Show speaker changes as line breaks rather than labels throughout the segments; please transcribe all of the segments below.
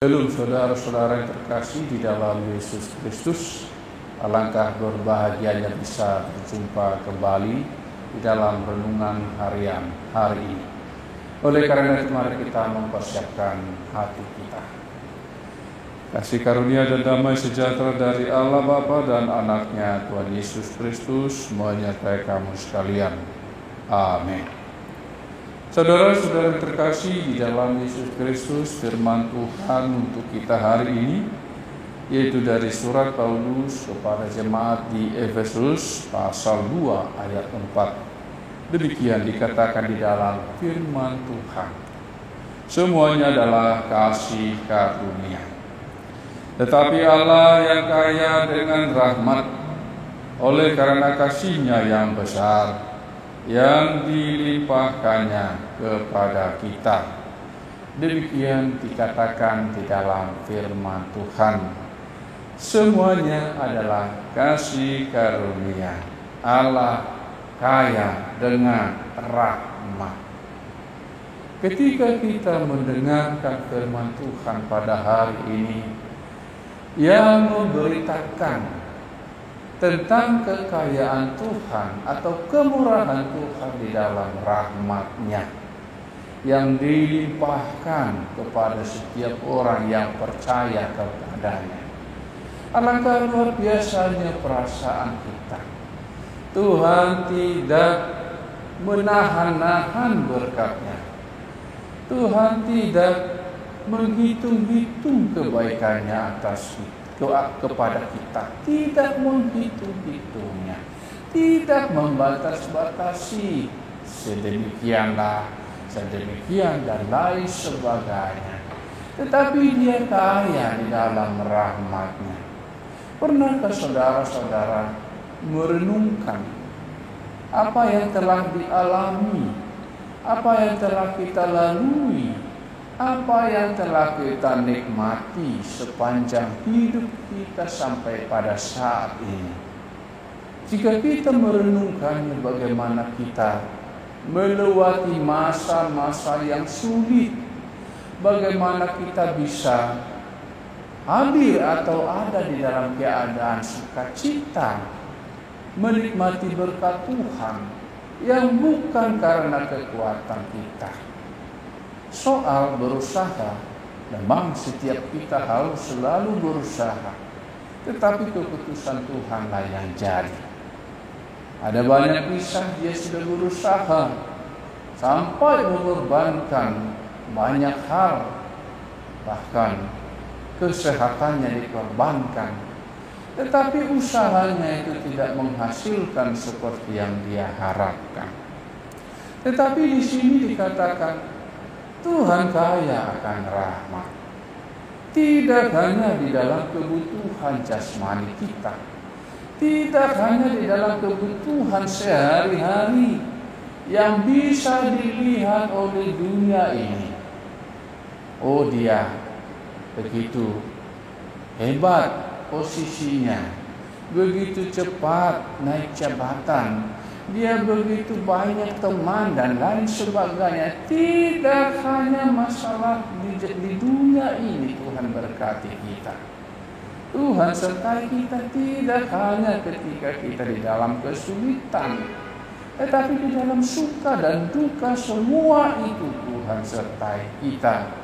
Halo saudara-saudara yang terkasih di dalam Yesus Kristus, alangkah berbahagianya bisa berjumpa kembali di dalam renungan harian hari ini. Oleh karena itu mari kita mempersiapkan hati kita. Kasih karunia dan damai sejahtera dari Allah Bapa dan Anaknya Tuhan Yesus Kristus menyertai kamu sekalian. Amin. Saudara-saudara terkasih di dalam Yesus Kristus, firman Tuhan untuk kita hari ini yaitu dari surat Paulus kepada jemaat di Efesus pasal 2 ayat 4. Demikian dikatakan di dalam firman Tuhan. Semuanya adalah kasih karunia. Tetapi Allah yang kaya dengan rahmat, oleh karena kasih-Nya yang besar yang dilimpahkannya kepada kita. Demikian dikatakan di dalam firman Tuhan. Semuanya adalah kasih karunia. Allah kaya dengan rahmat. Ketika kita mendengarkan firman Tuhan pada hari ini yang memberitakan tentang kekayaan Tuhan atau kemurahan Tuhan di dalam rahmat-Nya yang dilimpahkan kepada setiap orang yang percaya kepadanya. Alangkah luar biasanya perasaan kita. Tuhan tidak menahan-nahan berkat-Nya. Tuhan tidak menghitung-hitung kebaikan-Nya atas kita. Kepada kita, tidak menghitung-hitungnya, tidak membatas-batasi sedemikianlah, sedemikian dan lain sebagainya. Tetapi Dia kaya di dalam rahmat-Nya. Pernahkah saudara-saudara merenungkan apa yang telah dialami, apa yang telah kita lalui, apa yang telah kita nikmati sepanjang hidup kita sampai pada saat ini? Jika kita merenungkannya, bagaimana kita melewati masa-masa yang sulit, bagaimana kita bisa hadir atau ada di dalam keadaan sukacita, menikmati berkat Tuhan yang bukan karena kekuatan kita. Soal berusaha, memang setiap kita harus selalu berusaha, tetapi keputusan Tuhanlah yang jadi. Ada banyak kisah dia sudah berusaha sampai mengorbankan banyak hal, bahkan kesehatannya dikorbankan, tetapi usahanya itu tidak menghasilkan seperti yang dia harapkan. Tetapi di sini dikatakan Tuhan kaya akan rahmat. Tidak hanya di dalam kebutuhan jasmani kita, tidak hanya di dalam kebutuhan sehari-hari yang bisa dilihat oleh dunia ini. Oh, Dia begitu hebat posisinya, begitu cepat naik jabatan, dia begitu banyak teman dan lain sebagainya. Tidak hanya masalah di dunia ini Tuhan berkati kita. Tuhan sertai kita tidak hanya ketika kita di dalam kesulitan, tetapi di dalam suka dan duka semua itu Tuhan sertai kita.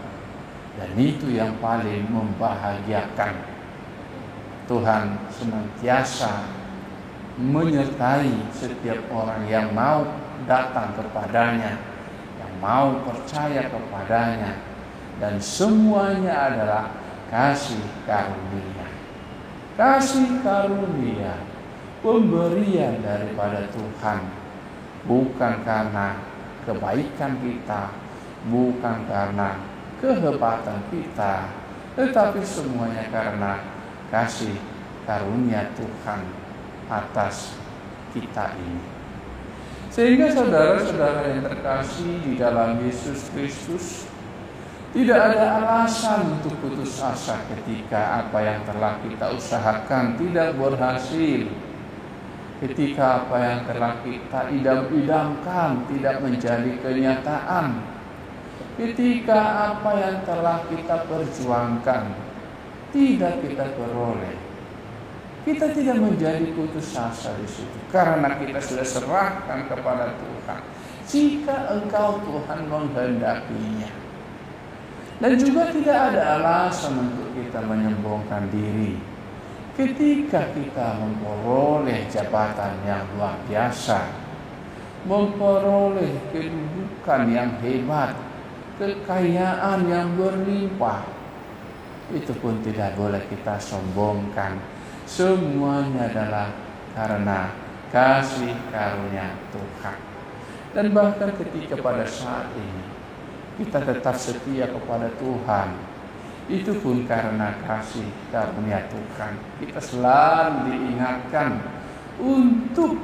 Dan itu yang paling membahagiakan. Tuhan senantiasa menyertai setiap orang yang mau datang kepadanya, yang mau percaya kepadanya, dan semuanya adalah kasih karunia. Kasih karunia, pemberian daripada Tuhan, bukan karena kebaikan kita, bukan karena kehebatan kita, tetapi semuanya karena kasih karunia Tuhan atas kita ini. Sehingga saudara-saudara yang terkasih di dalam Yesus Kristus, tidak ada alasan untuk putus asa ketika apa yang telah kita usahakan tidak berhasil, ketika apa yang telah kita idam-idamkan tidak menjadi kenyataan, ketika apa yang telah kita perjuangkan tidak kita peroleh. Kita tidak menjadi putus asa di situ, karena kita sudah serahkan kepada Tuhan. Jika engkau Tuhan menghendakinya. Dan juga tidak ada alasan untuk kita menyombongkan diri ketika kita memperoleh jabatan yang luar biasa, memperoleh kedudukan yang hebat, kekayaan yang berlimpah. Itu pun tidak boleh kita sombongkan. Semuanya adalah karena kasih karunia Tuhan. Dan bahkan ketika pada saat ini kita tetap setia kepada Tuhan, itu pun karena kasih karunia Tuhan. Kita selalu diingatkan untuk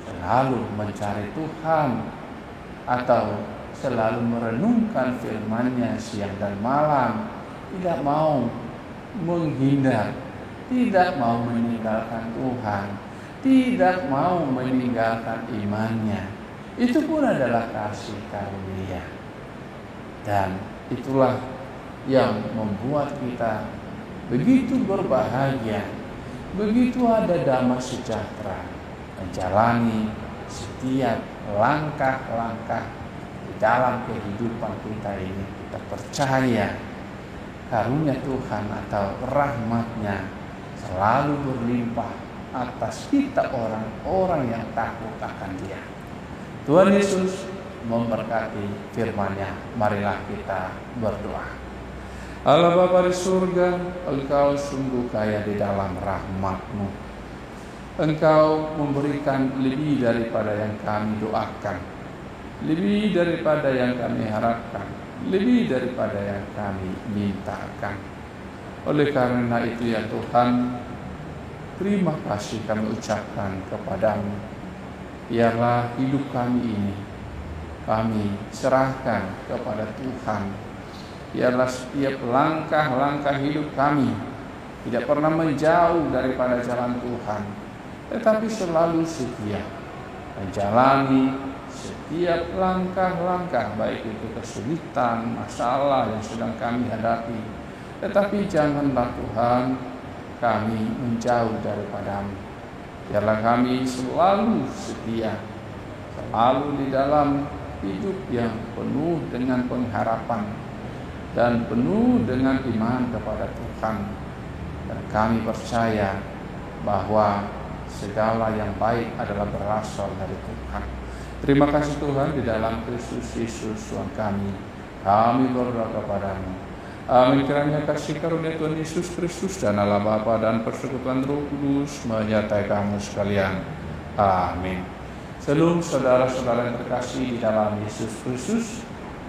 selalu mencari Tuhan, atau selalu merenungkan firman-Nya siang dan malam, tidak mau menghindar, tidak mau meninggalkan Tuhan, tidak mau meninggalkan imannya. Itu pun adalah kasih karunia. Dan itulah yang membuat kita begitu berbahagia, begitu ada damai sejahtera, menjalani setiap langkah-langkah di dalam kehidupan kita ini. Kita percaya karunia Tuhan atau rahmat-Nya selalu berlimpah atas kita orang-orang yang takut akan Dia. Tuhan Yesus memberkati firman-Nya. Marilah kita berdoa. Allah Bapa di surga, Engkau sungguh kaya di dalam rahmat-Mu. Engkau memberikan lebih daripada yang kami doakan, lebih daripada yang kami harapkan, lebih daripada yang kami mintakan. Oleh karena itu ya Tuhan, terima kasih kami ucapkan kepadamu. Biarlah hidup kami ini kami serahkan kepada Tuhan. Biarlah setiap langkah-langkah hidup kami tidak pernah menjauh daripada jalan Tuhan, tetapi selalu setia menjalani setiap langkah-langkah, baik itu kesulitan, masalah yang sedang kami hadapi. Tetapi janganlah Tuhan kami menjauh daripada-Mu. Biarlah kami selalu setia, selalu di dalam hidup yang penuh dengan pengharapan dan penuh dengan iman kepada Tuhan. Dan kami percaya bahwa segala yang baik adalah berasal dari Tuhan. Terima kasih Tuhan, di dalam Kristus Yesus Tuhan kami berdoa kepada-Mu. Amin. Kiranya kasih karunia Tuhan Yesus Kristus dan Allah Bapa dan persekutuan Roh Kudus menyertai kamu sekalian. Amin. Shalom saudara-saudara yang terkasih di dalam Yesus Kristus.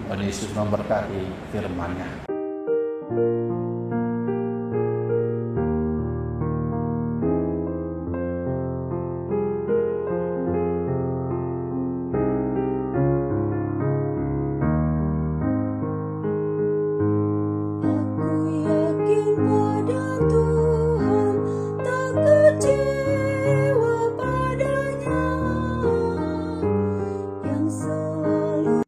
Tuhan Yesus memberkati firman-Nya.